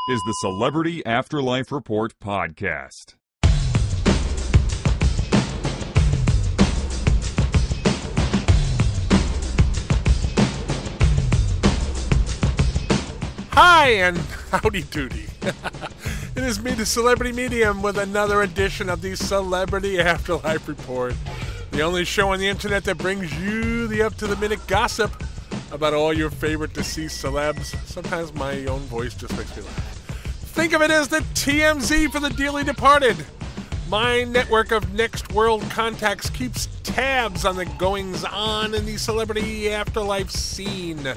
is the Celebrity Afterlife Report podcast. Hi, and howdy doody. It is me, the Celebrity Medium, with another edition of the Celebrity Afterlife Report, the only show on the internet that brings you the up-to-the-minute gossip about all your favorite deceased celebs. Sometimes my own voice just makes me laugh. Think of it as the TMZ for the dearly departed. My network of next world contacts keeps tabs on the goings-on in the Celebrity Afterlife scene.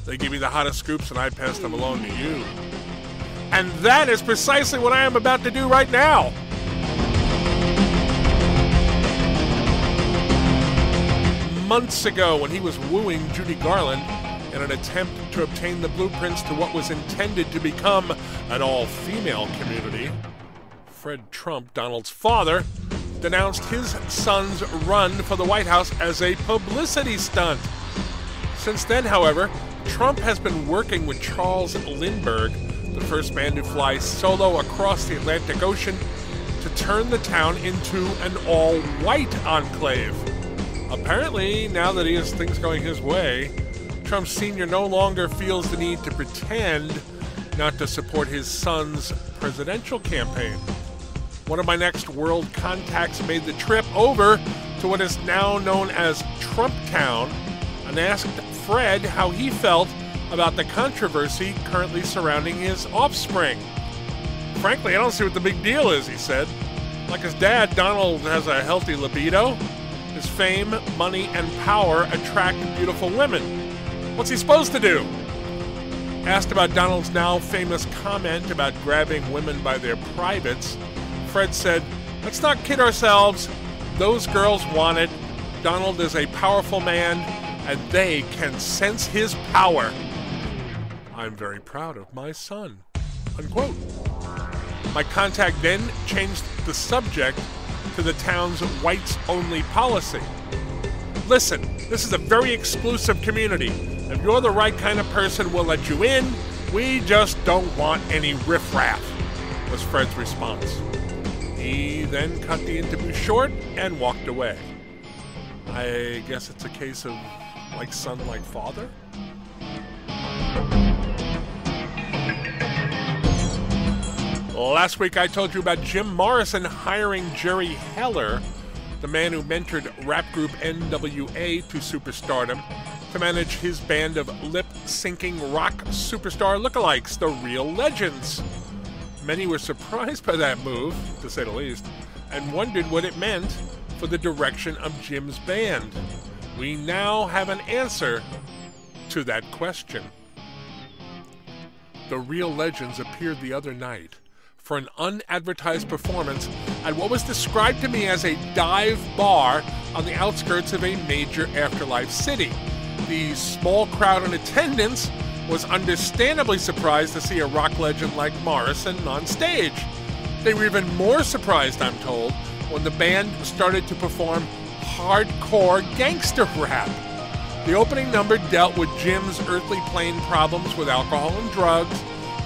They give me the hottest scoops and I pass them along to you. And that is precisely what I am about to do right now. Months ago, when he was wooing Judy Garland in an attempt to obtain the blueprints to what was intended to become an all-female community, Fred Trump, Donald's father, denounced his son's run for the White House as a publicity stunt. Since then, however, Trump has been working with Charles Lindbergh, the first man to fly solo across the Atlantic Ocean, to turn the town into an all-white enclave. Apparently, now that he has things going his way, Trump Sr. no longer feels the need to pretend not to support his son's presidential campaign. One of my next world contacts made the trip over to what is now known as Trump Town and asked Fred how he felt about the controversy currently surrounding his offspring. Frankly, I don't see what the big deal is, he said. Like his dad, Donald has a healthy libido. His fame, money, and power attract beautiful women. What's he supposed to do? Asked about Donald's now famous comment about grabbing women by their privates, Fred said, "Let's not kid ourselves. Those girls want it. Donald is a powerful man, and they can sense his power. I'm very proud of my son." Unquote. My contact then changed the subject to the town's whites-only policy. "Listen, this is a very exclusive community. If you're the right kind of person, we'll let you in. We just don't want any riffraff," was Fred's response. He then cut the interview short and walked away. I guess it's a case of like son, like father? Last week I told you about Jim Morrison hiring Jerry Heller, the man who mentored rap group N.W.A. to superstardom, to manage his band of lip-syncing rock superstar lookalikes, the Real Legends. Many were surprised by that move, to say the least, and wondered what it meant for the direction of Jim's band. We now have an answer to that question. The Real Legends appeared the other night for an unadvertised performance at what was described to me as a dive bar on the outskirts of a major afterlife city. The small crowd in attendance was understandably surprised to see a rock legend like Morrison on stage. They were even more surprised, I'm told, when the band started to perform hardcore gangster rap. The opening number dealt with Jim's earthly plane problems with alcohol and drugs,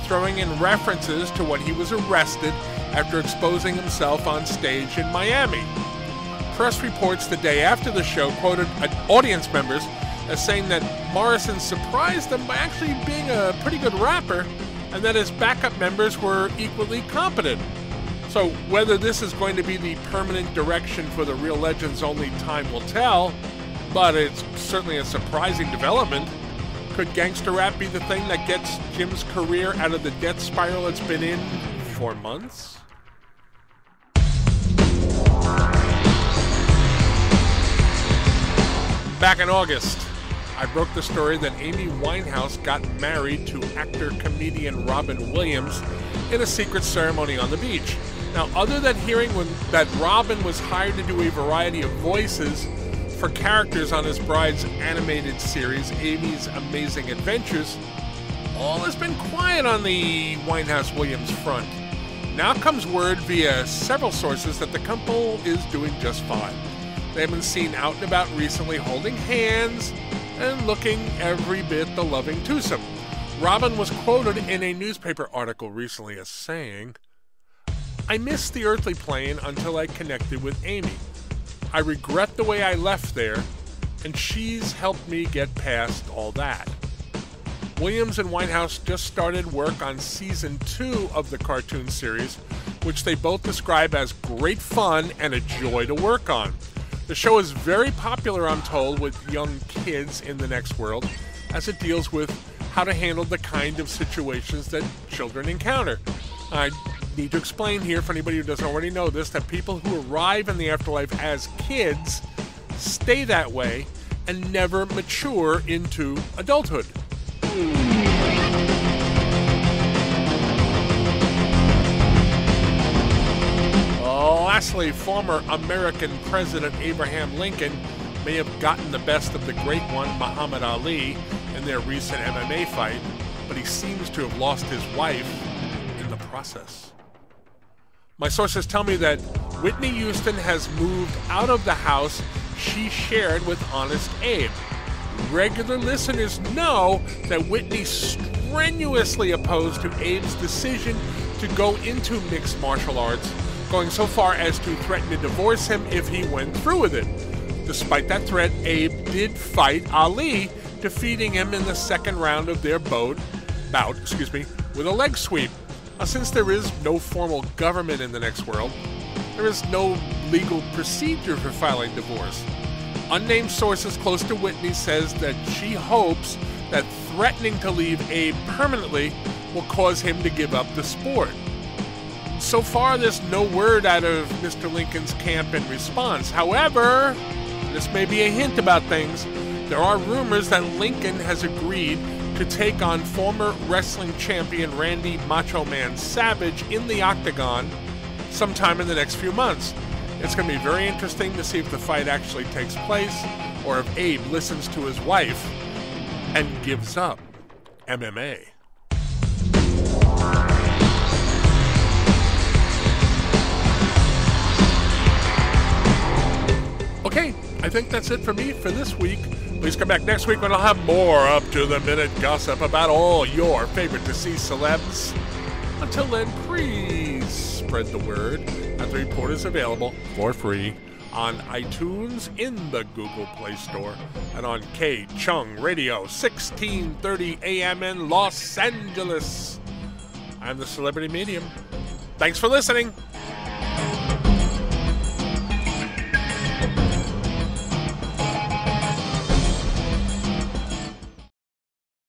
throwing in references to when he was arrested after exposing himself on stage in Miami. Press reports the day after the show quoted audience members as saying that Morrison surprised them by actually being a pretty good rapper and that his backup members were equally competent. So whether this is going to be the permanent direction for the Real Legends, only time will tell, but it's certainly a surprising development. Could gangster rap be the thing that gets Jim's career out of the death spiral it's been in for months? Back in August, I broke the story that Amy Winehouse got married to actor-comedian Robin Williams in a secret ceremony on the beach. Now, other than hearing that Robin was hired to do a variety of voices for characters on his bride's animated series, Amy's Amazing Adventures, all has been quiet on the Winehouse-Williams front. Now comes word via several sources that the couple is doing just fine. They have been seen out and about recently holding hands and looking every bit the loving twosome. Robin was quoted in a newspaper article recently as saying, "I missed the earthly plane until I connected with Amy. I regret the way I left there, and she's helped me get past all that." Williams and Winehouse just started work on season 2 of the cartoon series, which they both describe as great fun and a joy to work on. The show is very popular, I'm told, with young kids in the next world, as it deals with how to handle the kind of situations that children encounter. I need to explain here, for anybody who doesn't already know this, that people who arrive in the afterlife as kids stay that way and never mature into adulthood. Lastly, former American President Abraham Lincoln may have gotten the best of the great one, Muhammad Ali, in their recent MMA fight, but he seems to have lost his wife in the process. My sources tell me that Whitney Houston has moved out of the house she shared with Honest Abe. Regular listeners know that Whitney strenuously opposed to Abe's decision to go into mixed martial arts, going so far as to threaten to divorce him if he went through with it. Despite that threat, Abe did fight Ali, defeating him in the second round of their bout, with a leg sweep. Since there is no formal government in the next world, there is no legal procedure for filing divorce. Unnamed sources close to Whitney says that she hopes that threatening to leave Abe permanently will cause him to give up the sport. So far, there's no word out of Mr. Lincoln's camp in response. However, this may be a hint about things. There are rumors that Lincoln has agreed to take on former wrestling champion Randy Macho Man Savage in the octagon sometime in the next few months. It's going to be very interesting to see if the fight actually takes place or if Abe listens to his wife and gives up MMA. Okay, I think that's it for me for this week. Please come back next week when I'll have more up-to-the-minute gossip about all your favorite deceased celebs. Until then, please spread the word that the report is available for free on iTunes, in the Google Play Store, and on K-Chung Radio, 1630 AM in Los Angeles. I'm the Celebrity Medium. Thanks for listening.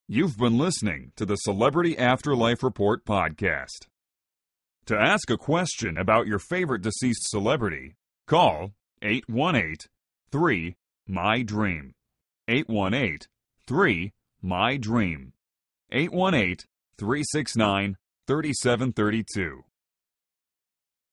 You've been listening to the Celebrity Afterlife Report podcast. To ask a question about your favorite deceased celebrity, call 818-3-MY-DREAM. 818-3-MY-DREAM. 818-369-3732.